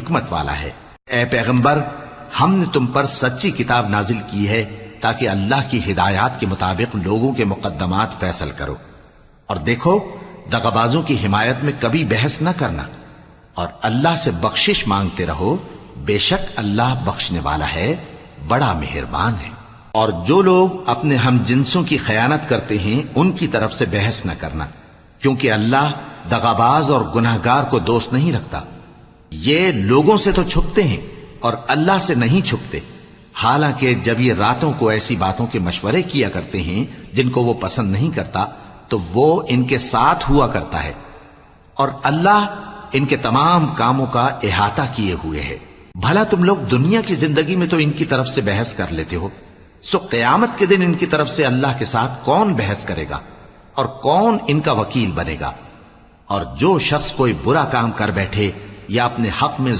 حکمت والا ہے۔ اے پیغمبر، ہم نے تم پر سچی کتاب نازل کی ہے تاکہ اللہ کی ہدایات کے مطابق لوگوں کے مقدمات فیصل کرو، اور دیکھو دغابازوں کی حمایت میں کبھی بحث نہ کرنا، اور اللہ سے بخشش مانگتے رہو، بے شک اللہ بخشنے والا ہے، بڑا مہربان ہے۔ اور جو لوگ اپنے ہم جنسوں کی خیانت کرتے ہیں ان کی طرف سے بحث نہ کرنا، کیونکہ اللہ دغاباز اور گناہگار کو دوست نہیں رکھتا۔ یہ لوگوں سے تو چھپتے ہیں اور اللہ سے نہیں چھپتے، حالانکہ جب یہ راتوں کو ایسی باتوں کے مشورے کیا کرتے ہیں جن کو وہ پسند نہیں کرتا تو وہ ان کے ساتھ ہوا کرتا ہے، اور اللہ ان کے تمام کاموں کا احاطہ کیے ہوئے ہے۔ بھلا تم لوگ دنیا کی زندگی میں تو ان کی طرف سے بحث کر لیتے ہو، سو قیامت کے دن ان کی طرف سے اللہ کے ساتھ کون بحث کرے گا اور کون ان کا وکیل بنے گا؟ اور جو شخص کوئی برا کام کر بیٹھے یا اپنے حق میں